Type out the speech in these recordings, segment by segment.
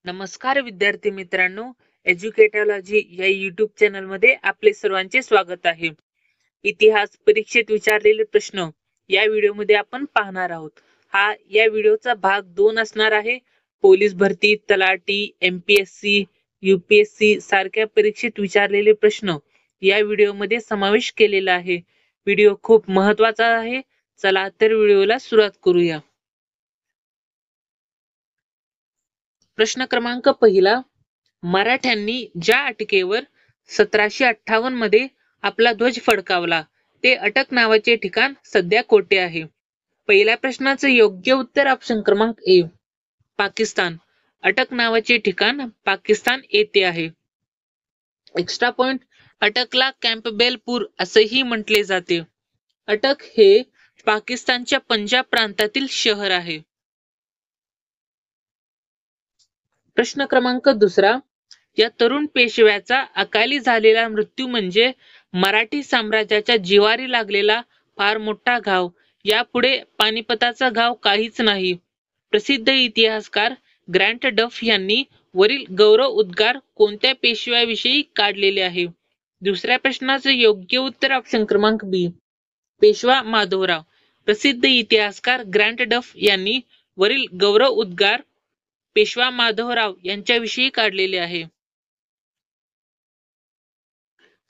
नमस्कार विद्यार्थी मित्रांनो, एज्युकेटॉलॉजी या युट्यूब चॅनल मध्ये आपले सर्वांचे स्वागत आहे. इतिहास परीक्षेत विचारलेले प्रश्न या व्हिडिओ मध्ये आपण पाहणार आहोत. या व्हिडिओचा भाग 2 असणार आहे. पोलीस भरती, तलाठी, एमपीएससी, यूपीएससी सारख्या परीक्षेत विचारलेले प्रश्न या व्हिडिओ मध्ये समावेश केलेला आहे. व्हिडिओ खूप महत्त्वाचा आहे. चला तर व्हिडिओला सुरुवात करूया. प्रश्न क्रमांक पहिला, मराठ्यांनी ज्या अटकेवर 1758 मध्ये आपला ध्वज फडकावला ते अटक नावाचे ठिकाण सध्या कोठे आहे? पहिल्या प्रश्नाचं योग्य उत्तर ऑप्शन क्रमांक ए, पाकिस्तान. अटक नावाचे ठिकाण पाकिस्तान येथे आहे. एक्स्ट्रा पॉइंट, अटकला कॅम्पबेलपूर असेही म्हटले जाते. अटक हे पाकिस्तानच्या पंजाब प्रांतातील शहर आहे. प्रश्न क्रमांक दुसरा, या तरुण पेशव्याचा अकाली झालेला मृत्यू म्हणजे मराठी साम्राज्याच्या जिवारी लागलेला फार मोठा घाव. यापुढे पानिपताचा घाव काहीच नाही. प्रसिद्ध इतिहासकार ग्रँट डफ यांनी वरील गौरव उद्गार कोणत्या पेशव्याविषयी काढलेले आहे? दुसऱ्या प्रश्नाचं योग्य उत्तर ऑप्शन क्रमांक बी, पेशवा माधवराव. प्रसिद्ध इतिहासकार ग्रँट डफ यांनी वरील गौरव उद्गार पेशवा माधवराव यांच्याविषयी काढलेले आहे.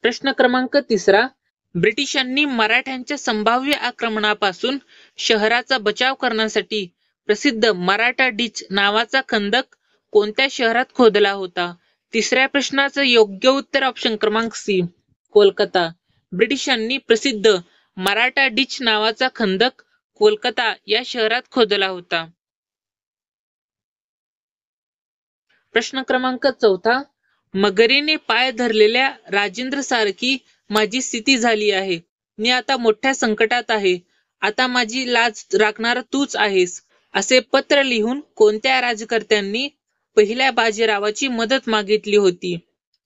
प्रश्न क्रमांक तिसरा, ब्रिटिशांनी मराठ्यांच्या संभाव्य आक्रमणापासून शहराचा बचाव करण्यासाठी प्रसिद्ध मराठा डिच नावाचा खंदक कोणत्या शहरात खोदला होता? तिसऱ्या प्रश्नाचं योग्य उत्तर ऑप्शन क्रमांक सी, कोलकाता. ब्रिटिशांनी प्रसिद्ध मराठा डिच नावाचा खंदक कोलकाता या शहरात खोदला होता. प्रश्न क्रमांक चौथा, मगरीने पाय धरलेल्या राजेंद्र सारखी माझी स्थिती झाली आहे. मी आता मोठ्या संकटात आहे. आता माझी लाज राखणारा तूच आहेस, असे पत्र लिहून कोणत्या राजकर्त्यांनी पहिल्या बाजीरावाची मदत मागितली होती?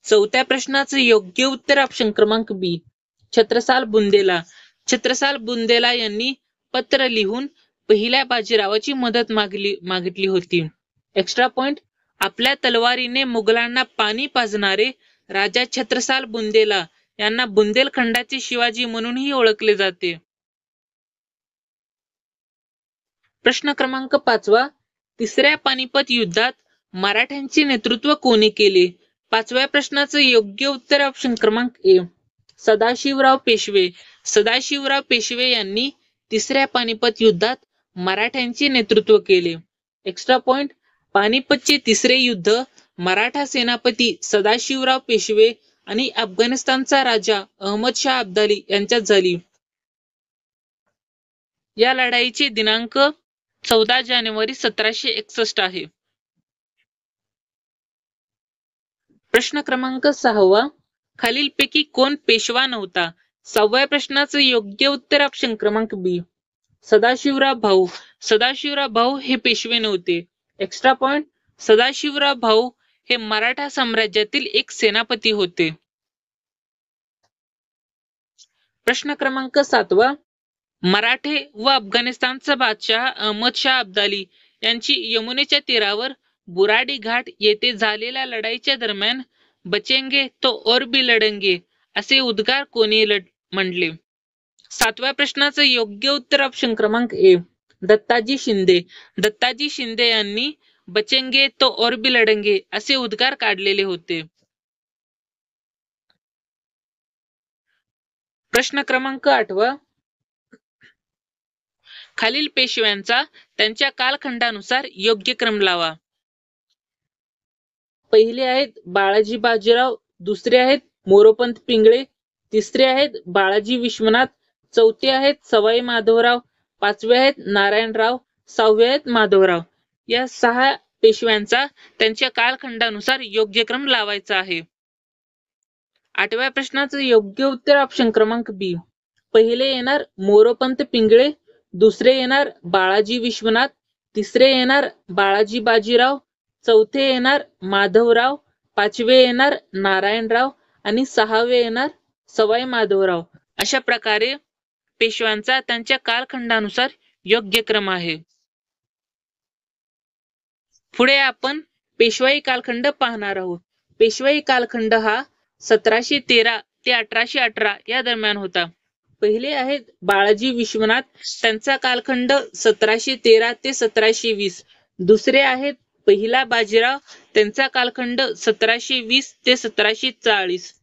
चौथ्या प्रश्नाचं योग्य उत्तर ऑप्शन क्रमांक बी, छत्रसाल बुंदेला. छत्रसाल बुंदेला यांनी पत्र लिहून पहिल्या बाजीरावाची मदत मागितली होती. एक्स्ट्रा पॉइंट, आपल्या तलवारीने मुघलांना पाणी पाजणारे राजा छत्रसाल बुंदेला यांना बुंदेलखंडाचे शिवाजी म्हणूनही ओळखले जाते. प्रश्न क्रमांक पाचवा, तिसऱ्या पानिपत युद्धात मराठ्यांचे नेतृत्व कोणी केले? पाचव्या प्रश्नाचं योग्य उत्तर ऑप्शन क्रमांक ए, सदाशिवराव पेशवे. सदाशिवराव पेशवे यांनी तिसऱ्या पानिपत युद्धात मराठ्यांचे नेतृत्व केले. एक्स्ट्रा पॉइंट, पानिपतचे तिसरे युद्ध मराठा सेनापती सदाशिवराव पेशवे आणि अफगाणिस्तानचा राजा अहमद शाह अब्दाली यांच्यात झाली. या लढाईचे दिनांक 14 जानेवारी 1761 आहे. प्रश्न क्रमांक 6वा, खालीलपैकी कोण पेशवा नव्हता? 6व्या प्रश्नाचं योग्य उत्तर ऑप्शन क्रमांक बी, सदाशिवराव भाऊ. सदाशिवराव भाऊ हे पेशवे नव्हते. एक्स्ट्रा पॉइंट, सदाशिवराव भाऊ हे मराठा साम्राज्यातील एक सेनापती होते. प्रश्न क्रमांक 7वा, मराठे व अफगाणिस्तानचा बादशाह अहमद शाह अब्दाली यांची यमुनेच्या तीरावर बुराडी घाट येथे झालेल्या लढाईच्या दरम्यान बचेंगे तो और भी लढेंगे असे उद्गार कोणी म्हणले? 7व्या प्रश्नाचं योग्य उत्तर ऑप्शन क्रमांक ए, दत्ताजी शिंदे. दत्ताजी शिंदे यांनी बचेंगे तो और भी लढेंगे असे उद्गार काढलेले होते. प्रश्न क्रमांक 8वा, खालील पेशव्यांचा त्यांच्या कालखंडानुसार योग्य क्रम लावा. पहिले आहेत बाळाजी बाजीराव, दुसरे आहेत मोरोपंत पिंगळे, तिसरे आहेत बाळाजी विश्वनाथ, चौथे आहेत सवाई माधवराव, पाचवे आहेत नारायणराव, सहावे आहेत माधवराव. या 6 पेशव्यांचा त्यांच्या कालखंडानुसार योग्य क्रम लावायचा आहे. 8व्या प्रश्नाचं योग्य उत्तर ऑप्शन क्रमांक बी, पहिले येणार मोरोपंत पिंगळे, दुसरे येणार बाळाजी विश्वनाथ, तिसरे येणार बाळाजी बाजीराव, चौथे येणार माधवराव, पाचवे येणार नारायणराव आणि 6वे येणार सवाई माधवराव. अशा प्रकारे पेशव्यांचा त्यांच्या कालखंडानुसार योग्य क्रम आहे. पुढे आपण पेशवाई कालखंड पाहणार आहोत. पेशवाई कालखंड हा 1713 ते 1818 या दरम्यान होता. पहिले आहेत बाळाजी विश्वनाथ, त्यांचा कालखंड 1713 ते 1720. दुसरे आहेत पहिला बाजीराव, त्यांचा कालखंड 1720 ते 1740.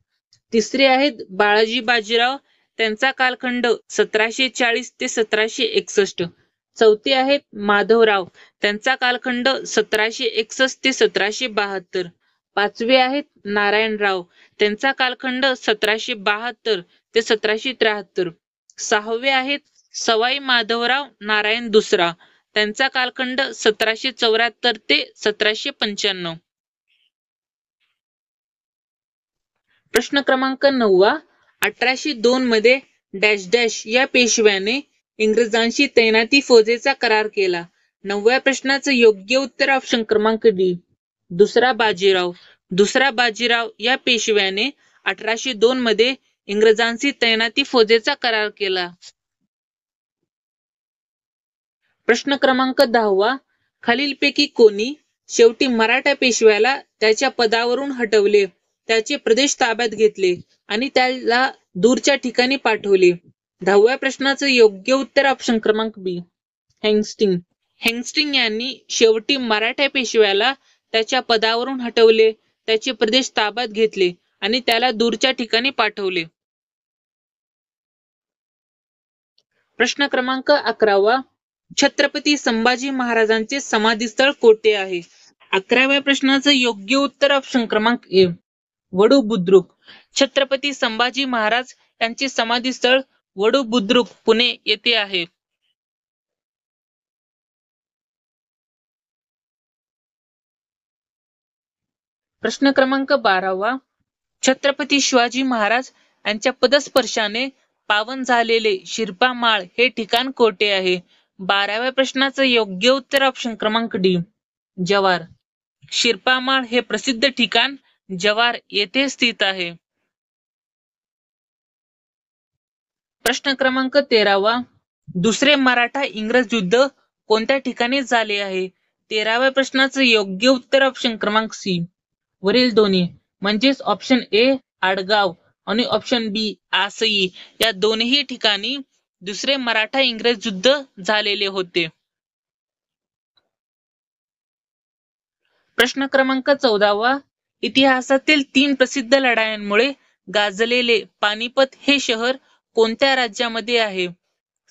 तिसरे आहेत बाळाजी बाजीराव, त्यांचा कालखंड 1740 ते 1761. चौथे आहेत माधवराव, त्यांचा कालखंड 1761 ते 1772. पाचवे आहेत नारायणराव, त्यांचा कालखंड 1772 ते 1773. सहावे आहेत सवाई माधवराव नारायण दुसरा, त्यांचा कालखंड 1774 ते 1795. प्रश्न क्रमांक 9. 1802 मध्ये डॅश डॅश या पेशव्याने इंग्रजांशी तैनाती फौजेचा करार केला. 9व्या प्रश्नाचं योग्य उत्तर ऑप्शन क्रमांक डी, दुसरा बाजीराव. दुसरा बाजीराव या पेशव्याने 1802 मध्ये इंग्रजांशी तैनाती फौजेचा करार केला. प्रश्न क्रमांक 10. खालीलपैकी कोणी शेवटी मराठा पेशव्याला त्याच्या पदावरून हटवले, त्याचे प्रदेश ताब्यात घेतले आणि त्याला दूरच्या ठिकाणी पाठवले? 10व्या प्रश्नाचं योग्य उत्तर ऑप्शन क्रमांक बी, हेंगस्टिंग. हेंगस्टिंग यांनी शेवटी मराठा पेशव्याला त्याच्या पदावरून हटवले, त्याचे प्रदेश ताब्यात घेतले आणि त्याला दूरच्या ठिकाणी पाठवले. प्रश्न क्रमांक 11. छत्रपती संभाजी महाराजांचे समाधीस्थळ कोठे आहे? 11व्या प्रश्नाचं योग्य उत्तर ऑप्शन क्रमांक ए, वडू बुद्रुक. छत्रपती संभाजी महाराज यांचे समाधीस्थळ वडू बुद्रुक, पुणे येथे आहे. प्रश्न क्रमांक 12. छत्रपती शिवाजी महाराज यांच्या पदस्पर्शाने पावन झालेले शिरपा माळ हे ठिकाण कोठे आहे? 12व्या प्रश्नाचं योग्य उत्तर ऑप्शन क्रमांक डी, जव्हार. शिरपा माळ हे प्रसिद्ध ठिकाण जव्हार येथे स्थित आहे. प्रश्न क्रमांक 13. दुसरे मराठा इंग्रज युद्ध कोणत्या ठिकाणी झाले आहे? 13व्या प्रश्नाचं योग्य उत्तर ऑप्शन क्रमांक सी, वरील दोन्ही, म्हणजेच ऑप्शन ए आडगाव आणि ऑप्शन बी आसई या दोन्ही ठिकाणी दुसरे मराठा इंग्रज युद्ध झालेले होते. प्रश्न क्रमांक 14. इतिहासातील 3 प्रसिद्ध लढायांमुळे गाजलेले पानिपत हे शहर कोणत्या राज्यामध्ये आहे?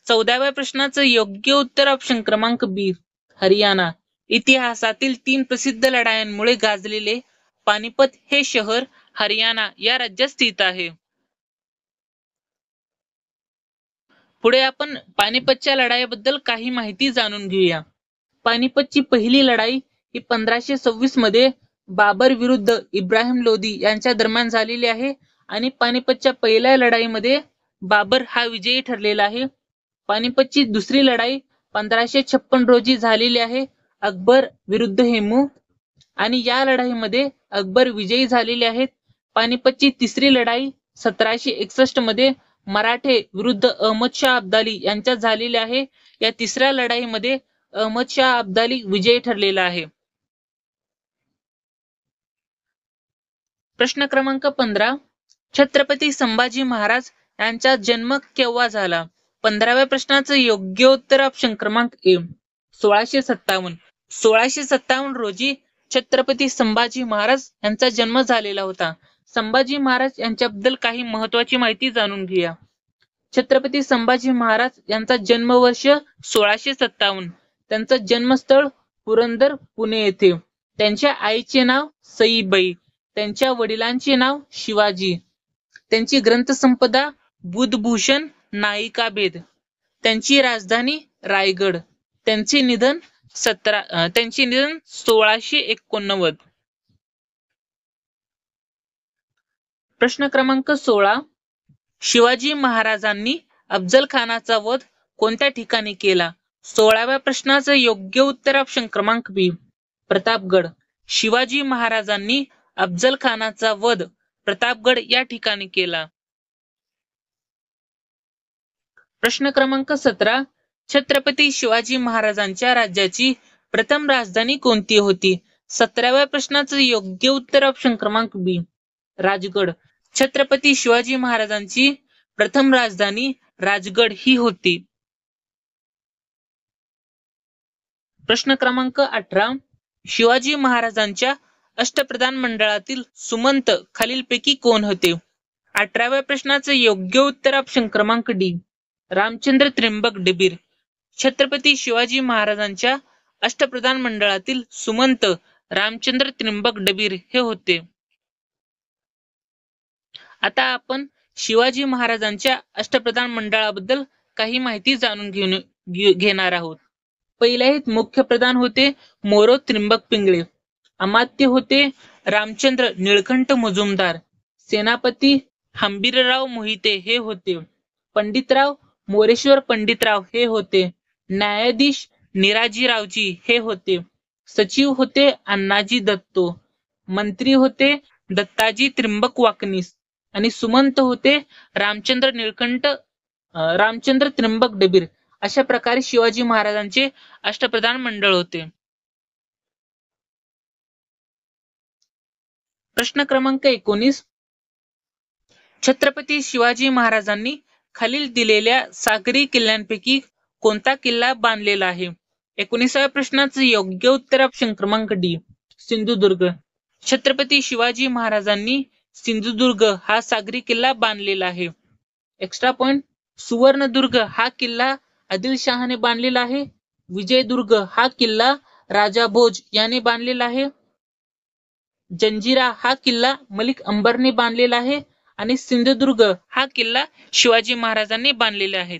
14व्या प्रश्नाचं योग्य उत्तर ऑप्शन क्रमांक बी, हरियाणा. इतिहासातील 3 प्रसिद्ध लढायांमुळे गाजलेले पानिपत हे शहर हरियाणा या राज्यात स्थित आहे. पुढे आपण पानिपतच्या लढाईबद्दल काही माहिती जाणून घेऊया. पानिपतची पहिली लढाई ही 1526 मध्ये बाबर विरुद्ध इब्राहिम लोदी यांच्या दरम्यान झालेली आहे आणि पानिपतच्या पहिल्या लढाईमध्ये बाबर हा विजयी ठरलेला आहे. पानिपतची दुसरी लढाई 1556 रोजी झालेली आहे, अकबर विरुद्ध हेमू, आणि या लढाईमध्ये अकबर विजयी झालेले आहेत. पानिपतची तिसरी लढाई 1761 मध्ये मराठे विरुद्ध अहमदशाह अब्दाली यांच्यात झालेली आहे. या तिसऱ्या लढाईमध्ये अहमदशाह अब्दाली विजयी ठरलेला आहे. प्रश्न क्रमांक 15. छत्रपती संभाजी महाराज यांचा जन्म केव्हा झाला? 15व्या प्रश्नाचं योग्य उत्तर ऑप्शन क्रमांक ए, 1657. 1657 रोजी छत्रपती संभाजी महाराज यांचा जन्म झालेला होता. संभाजी महाराज यांच्याबद्दल काही महत्वाची माहिती जाणून घेऊया. छत्रपती संभाजी महाराज यांचा जन्मवर्ष 1657. त्यांचं जन्मस्थळ पुरंदर, पुणे येथे. त्यांच्या आईचे नाव सईबाई, त्यांच्या वडिलांचे नाव शिवाजी. त्यांची ग्रंथसंपदा बुधभूषण नायिकाभेद. त्यांची राजधानी रायगड. त्यांचे निधन 1689. प्रश्न क्रमांक 16. शिवाजी महाराजांनी अफजल खानाचा वध कोणत्या ठिकाणी केला? 16व्या प्रश्नाचं योग्य उत्तर ऑप्शन क्रमांक बी, प्रतापगड. शिवाजी महाराजांनी अफजल खानाचा वध प्रतापगड या ठिकाणी केला. प्रश्न क्रमांक 17. छत्रपती शिवाजी महाराजांच्या राज्याची प्रथम राजधानी कोणती होती? 17व्या प्रश्नाचं योग्य उत्तर ऑप्शन क्रमांक बी राजगड. छत्रपती शिवाजी महाराजांची प्रथम राजधानी राजगड ही होती. प्रश्न क्रमांक 18. शिवाजी महाराजांच्या अष्टप्रधान मंडळातील सुमंत खालीलपैकी कोण होते? 18व्या प्रश्नाचं योग्य उत्तर ऑप्शन क्रमांक डी रामचंद्र त्र्यंबक डबीर. छत्रपती शिवाजी महाराजांच्या अष्टप्रधान मंडळातील सुमंत रामचंद्र त्र्यंबक डबीर हे होते. आता आपण शिवाजी महाराजांच्या अष्टप्रधान मंडळाबद्दल काही माहिती जाणून घेणार आहोत. पहिले आहेत मुख्य प्रधान होते मोरो त्र्यंबक पिंगळे. अमात्य होते रामचंद्र निळकंठ मुजुमदार. सेनापती हंबीरराव मोहिते हे होते. पंडितराव मोरेश्वर पंडितराव हे होते. न्यायाधीश निराजीरावजी हे होते. सचिव होते अण्णाजी दत्तो. मंत्री होते दत्ताजी त्र्यंबक वाकनीस. आणि सुमंत होते रामचंद्र त्र्यंबक डबीर. अशा प्रकारे शिवाजी महाराजांचे अष्टप्रधान मंडळ होते. प्रश्न क्रमांक 19. छत्रपती शिवाजी महाराजांनी खालील दिलेल्या सागरी किल्ल्यांपैकी कोणता किल्ला बांधलेला आहे? 19व्या प्रश्नाचं योग्य उत्तर ऑप्शन क्रमांक डी सिंधुदुर्ग. छत्रपती शिवाजी महाराजांनी सिंधुदुर्ग हा सागरी किल्ला बांधलेला आहे. Extra point. सुवर्णदुर्ग हा किल्ला आदिलशहाने बांधलेला आहे. विजयदुर्ग हा किल्ला राजा भोज याने बांधलेला आहे. जंजिरा हा किल्ला मलिक अंबरने बांधलेला आहे. आणि सिंधुदुर्ग हा किल्ला शिवाजी महाराजांनी बांधलेले आहेत.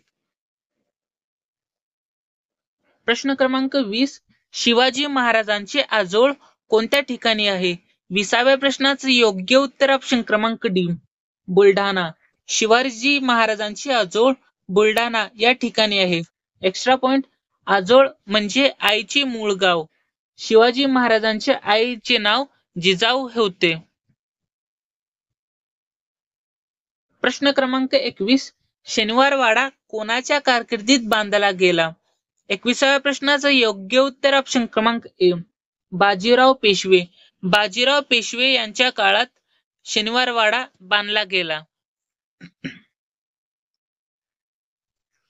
प्रश्न क्रमांक 20. शिवाजी महाराजांचे आजोळ कोणत्या ठिकाणी आहे? 20व्या प्रश्नाचं योग्य उत्तर ऑप्शन क्रमांक डी बुलढाणा. शिवाजी महाराजांचे आजोळ बुलढाणा या ठिकाणी आहे. Extra point. आजोळ म्हणजे आईचे मूळ गाव. शिवाजी महाराजांच्या आईचे नाव जिजाऊ होते. प्रश्न क्रमांक 21. शनिवारवाडा कोणाच्या कारकिर्दीत बांधला गेला? 21व्या प्रश्नाचं योग्य उत्तर ऑप्शन क्रमांक ए बाजीराव पेशवे. बाजीराव पेशवे यांच्या काळात शनिवारवाडा बांधला गेला.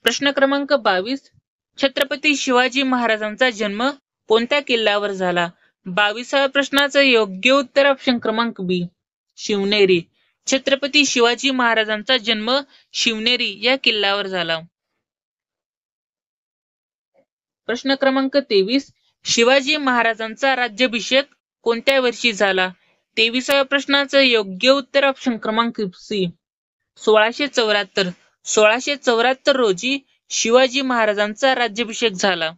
प्रश्न क्रमांक 22. छत्रपती शिवाजी महाराजांचा जन्म कोणत्या किल्ल्यावर झाला? 22व्या प्रश्नाचं योग्य उत्तर ऑप्शन क्रमांक बी शिवनेरी. छत्रपती शिवाजी महाराजांचा जन्म शिवनेरी या किल्ल्यावर झाला. प्रश्न क्रमांक 23. शिवाजी महाराजांचा राज्याभिषेक कोणत्या वर्षी झाला? 23व्या प्रश्नाचं योग्य उत्तर ऑप्शन क्रमांक सी 1674. 1674 रोजी शिवाजी महाराजांचा राज्याभिषेक झाला.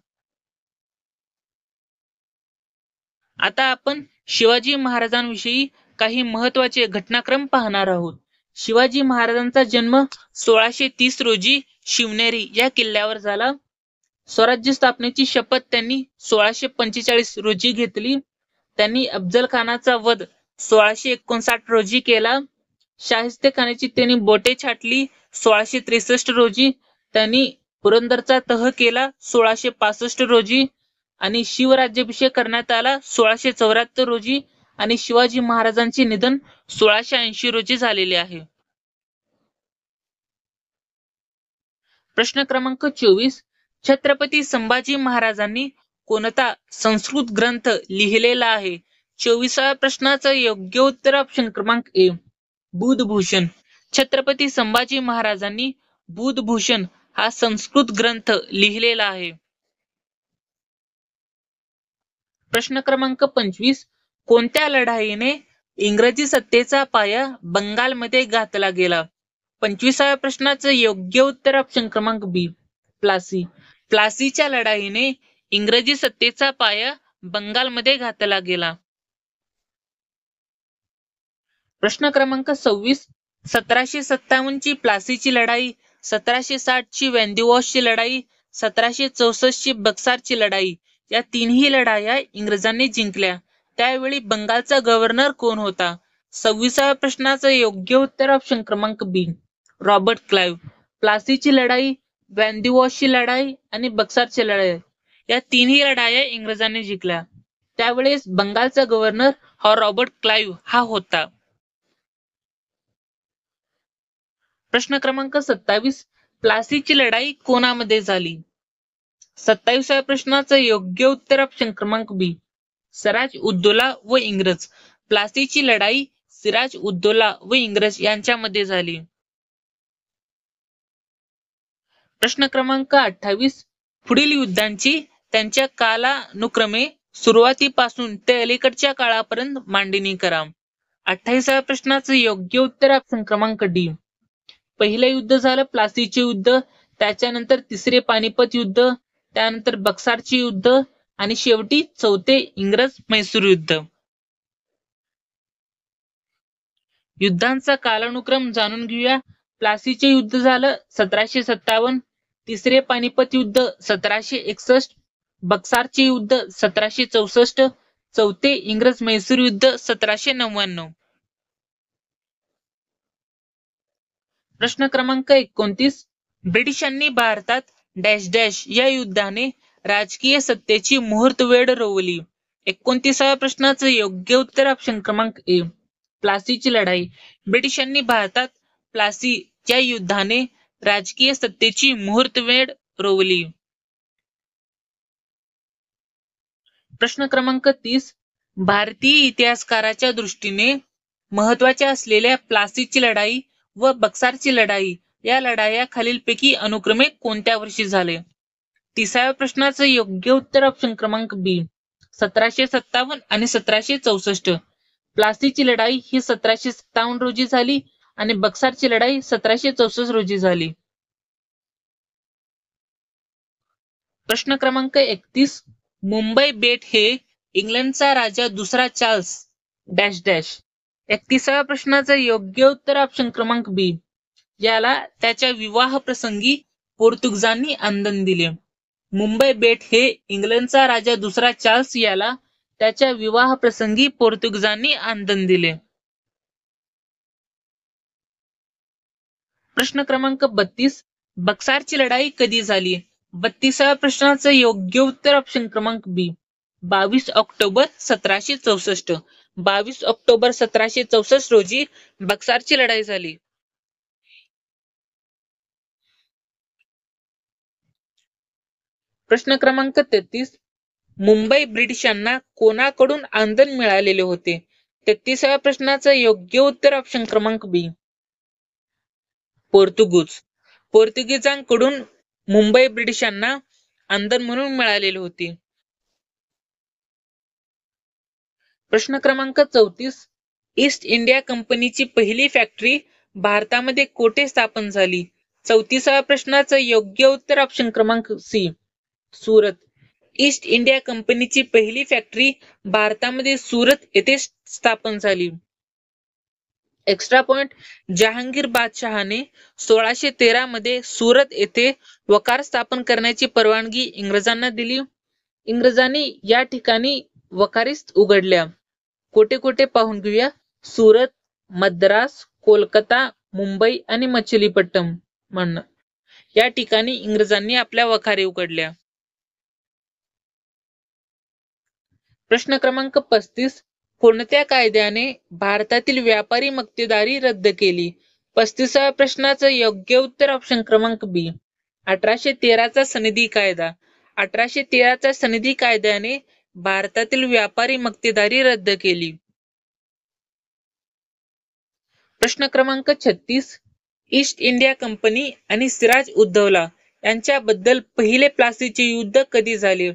आता आपण शिवाजी महाराजांविषयी काही महत्वाचे घटनाक्रम पाहणार आहोत. शिवाजी महाराजांचा जन्म 1630 रोजी शिवनेरी या किल्ल्यावर झाला. स्वराज्य स्थापनेची शपथ त्यांनी 1645 रोजी घेतली. त्यांनी अफजल खानाचा वध 1659 रोजी केला. शाहिस्तेखानाची त्यांनी बोटे छाटली 1663 रोजी. त्यांनी पुरंदरचा तह केला 1665 रोजी. आणि शिवराज्याभिषेक करण्यात आला 1674 रोजी. आणि शिवाजी महाराजांचे निधन 1680 रोजी झालेले आहे. प्रश्न क्रमांक 24. छत्रपती संभाजी महाराजांनी कोणता संस्कृत ग्रंथ लिहिलेला आहे? 24व्या प्रश्नाचं योग्य उत्तर ऑप्शन क्रमांक ए बुधभूषण. छत्रपती संभाजी महाराजांनी बुधभूषण हा संस्कृत ग्रंथ लिहिलेला आहे. प्रश्न क्रमांक 25. कोणत्या लढाईने इंग्रजी सत्तेचा पाया बंगालमध्ये घातला गेला? 25व्या प्रश्नाचं योग्य उत्तर ऑप्शन क्रमांक बी प्लासी. प्लासीच्या लढाईने इंग्रजी सत्तेचा पाया बंगालमध्ये घातला गेला. प्रश्न क्रमांक 26. 1757 ची प्लासीची लढाई, 1760 ची वॅन्दिवॉशची लढाई, 1764 ची बक्सारची लढाई या तिन्ही लढाया इंग्रजांनी जिंकल्या. त्यावेळी बंगालचा गव्हर्नर कोण होता? 26व्या प्रश्नाचं योग्य उत्तर ऑप्शन क्रमांक बी रॉबर्ट क्लाइव्ह. प्लासीची लढाई, वॅन्दिवॉशची लढाई आणि बक्सारची लढाई या तिन्ही लढाया इंग्रजांनी जिंकल्या. त्यावेळेस बंगालचा गव्हर्नर हा रॉबर्ट क्लाइव्ह हा होता. प्रश्न क्रमांक 27. प्लासीची लढाई कोणामध्ये झाली? 27व्या प्रश्नाचं योग्य उत्तर ऑप्शन क्रमांक बी, सिराज उद्दौला व इंग्रज. प्लासीची लढाई सिराज उद्दौला व इंग्रज यांच्यामध्ये झाली. प्रश्न क्रमांक 28. पुढील युद्धांची त्यांच्या कालानुक्रमे सुरुवातीपासून ते अलीकडच्या काळापर्यंत मांडणी करा. 28व्या प्रश्नाचं योग्य उत्तर ऑप्शन क्रमांक डी. पहिलं युद्ध झालं प्लासीचे युद्ध, त्याच्यानंतर तिसरे पानिपत युद्ध, त्यानंतर बक्सारचे युद्ध आणि शेवटी चौथे इंग्रज म्हैसूर युद्ध. युद्धांचा कालानुक्रम जाणून घेऊया. प्लासीचे युद्ध झालं 1757, तिसरे पानिपत युद्ध 1761, बक्सारचे युद्ध 1764, चौथे इंग्रज म्हैसूर युद्ध 1799. प्रश्न क्रमांक 29. ब्रिटिशांनी भारतात डॅश डॅश या युद्धाने राजकीय सत्तेची मुहूर्तवेळ रोवली. 29व्या प्रश्नाचं योग्य उत्तर ऑप्शन क्रमांक ए, प्लासीची लढाई. ब्रिटिशांनी भारतात प्लासी या युद्धाने राजकीय सत्तेची मुहूर्तवेळ रोवली. प्रश्न क्रमांक 30. भारतीय इतिहासकाराच्या दृष्टीने महत्वाच्या असलेल्या प्लासीची लढाई व बक्सारची लढाई या लढाया खालीलपैकी अनुक्रमे कोणत्या वर्षी झाले? 30व्या प्रश्नाचं योग्य उत्तर ऑप्शन क्रमांक बी, 1757 आणि 1764. प्लासीची लढाई ही 1757 रोजी झाली आणि बक्सारची लढाई 1764 रोजी झाली. प्रश्न क्रमांक 31. मुंबई बेट हे इंग्लंडचा राजा दुसरा चार्ल्स डॅश डॅश. 31व्या प्रश्नाचं योग्य उत्तर ऑप्शन क्रमांक बी, याला त्याच्या विवाह प्रसंगी पोर्तुगीजांनी आंदण दिले. मुंबई बेट हे इंग्लंडचा राजा दुसरा चार्ल्स याला त्याच्या विवाह प्रसंगी पोर्तुगीजांनी आंदण दिले. प्रश्न क्रमांक 32. बक्सारची लढाई कधी झाली? 32व्या प्रश्नाचं योग्य उत्तर ऑप्शन क्रमांक बी, 22 ऑक्टोबर 1764. 22 ऑक्टोबर 1764 रोजी बक्सारची लढाई झाली. प्रश्न क्रमांक 33. मुंबई ब्रिटिशांना कोणाकडून आंदण मिळालेले होते? 33व्या प्रश्नाचं योग्य उत्तर ऑप्शन क्रमांक बी, पोर्तुगीज. पोर्तुगीजांकडून मुंबई ब्रिटिशांना आंदण म्हणून मिळालेली होती. प्रश्न क्रमांक 34. ईस्ट इंडिया कंपनीची पहिली फॅक्टरी भारतामध्ये कोठे स्थापन झाली? 34व्या प्रश्नाचं योग्य उत्तर ऑप्शन क्रमांक सी, सुरत. ईस्ट इंडिया कंपनीची पहिली फॅक्टरी भारतामध्ये सुरत येथे स्थापन झाली. Extra point. जहांगीर बादशहाने 1613 मध्ये सुरत येथे वकार स्थापन करण्याची परवानगी इंग्रजांना दिली. इंग्रजांनी या ठिकाणी वकारीस उघडल्या. कोठे कोठे पाहून घेऊया. सुरत, मद्रास, कोलकाता, मुंबई आणि मछलीपट्टम म्हणणं या ठिकाणी इंग्रजांनी आपल्या वखारी उघडल्या. प्रश्न क्रमांक 35. कोणत्या कायद्याने भारतातील व्यापारी मक्तेदारी रद्द केली? 35व्या प्रश्नाचं योग्य उत्तर ऑप्शन क्रमांक बी, 1813चा सनदी कायदा. 1813च्या सनदी कायद्याने भारतातील व्यापारी मक्तेदारी रद्द केली. प्रश्न क्रमांक 36. ईस्ट इंडिया कंपनी आणि सिराज उद्दौला यांच्याबद्दल पहिले प्लासीचे युद्ध कधी झाले?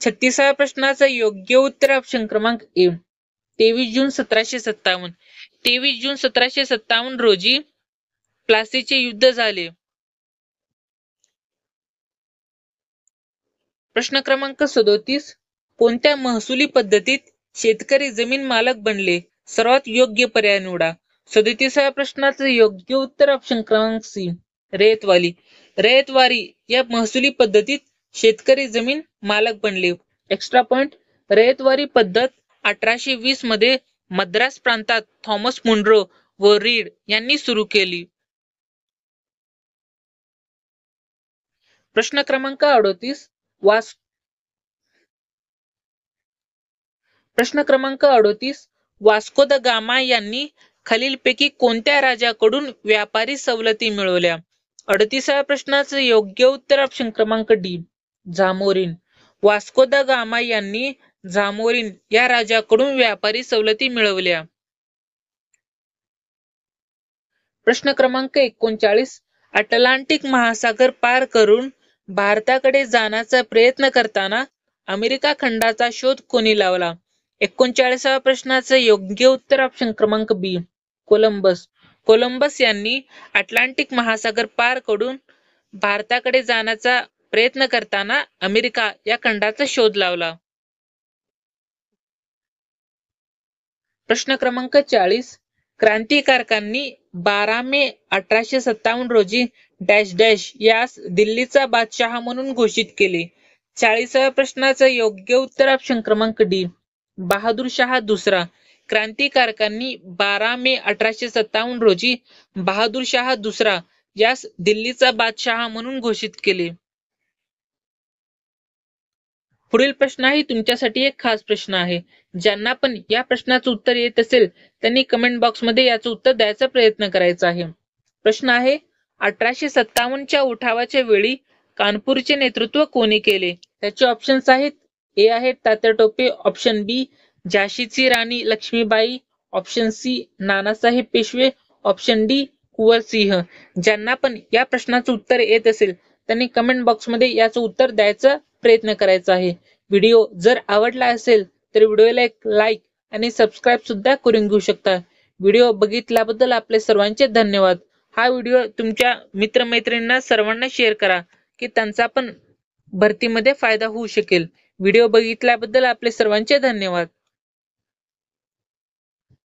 36व्या प्रश्नाचं योग्य उत्तर ऑप्शन क्रमांक ए, 23 जून 1757. 23 जून 1757 रोजी प्लासीचे युद्ध झाले. प्रश्न क्रमांक 37. कोणत्या महसुली पद्धतीत शेतकरी जमीन मालक बनले? सर्वात योग्य पर्याय निवडा. 37व्या प्रश्नाचं योग्य उत्तर ऑप्शन क्रमांक सी, रयतवारी. रयतवारी या महसुली पद्धतीत शेतकरी जमीन मालक बनले. Extra point. रयतवारी पद्धत 1820 मध्ये मद्रास प्रांतात थॉमस मुनरो व रीड यांनी सुरू केली. प्रश्न क्रमांक 38. प्रश्न क्रमांक 38. वास्को द गामा यांनी खालीलपैकी कोणत्या राजाकडून व्यापारी सवलती मिळवल्या? 38व्या प्रश्नाचं योग्य उत्तर ऑप्शन क्रमांक D, Zamorin. Vasco the gamma यांनी झामोरीन या राजाकडून व्यापारी सवलती मिळवल्या. प्रश्न क्रमांक 39. अटलांटिक महासागर पार करून भारताकडे जाण्याचा प्रयत्न करताना अमेरिका खंडाचा शोध कोणी लावला? 39व्या प्रश्नाचं योग्य उत्तर ऑप्शन क्रमांक बी, कोलंबस. कोलंबस यांनी अटलांटिक महासागर पार करून भारताकडे जाण्याचा प्रयत्न करताना अमेरिका या खंडाचा शोध लावला. प्रश्न क्रमांक 40. क्रांतिकारकांनी 12 मे 1857 रोजी डॅश डॅश यास दिल्लीचा बादशहा म्हणून घोषित केले. 40व्या प्रश्नाचं योग्य उत्तर ऑप्शन क्रमांक डी, बहादूर शाह दुसरा. क्रांतिकारकांनी 12 मे 1857 रोजी बहादूर शाह दुसरा यास दिल्लीचा बादशहा म्हणून घोषित केले. पुढील प्रश्न आहे तुमच्यासाठी एक खास प्रश्न आहे. ज्यांना पण या प्रश्नाचं उत्तर येत असेल त्यांनी कमेंट बॉक्स मध्ये याचं उत्तर द्यायचा प्रयत्न करायचा आहे. प्रश्न आहे 1857च्या उठावाच्या वेळी कानपूरचे नेतृत्व कोणी केले? त्याचे ऑप्शन्स आहेत. ए आहे तात्या टोपे, ऑप्शन बी झाशीची राणी लक्ष्मीबाई, ऑप्शन सी नानासाहेब पेशवे, ऑप्शन डी कुंवर सिंह. ज्यांना पण या प्रश्नाचं उत्तर येत असेल त्यांनी कमेंट बॉक्स मध्ये याचं उत्तर द्यायचा प्रयत्न करायचा आहे. व्हिडिओ जर आवडला असेल तर व्हिडिओला एक लाईक आणि सबस्क्राईब सुद्धा करून घेऊ शकता. व्हिडिओ बघितल्याबद्दल आपले सर्वांचे धन्यवाद. हा व्हिडिओ तुमच्या मित्रमैत्रिणींना सर्वांना शेअर करा की त्यांचा पण भरतीमध्ये फायदा होऊ शकेल. व्हिडिओ बघितल्याबद्दल आपले सर्वांचे धन्यवाद.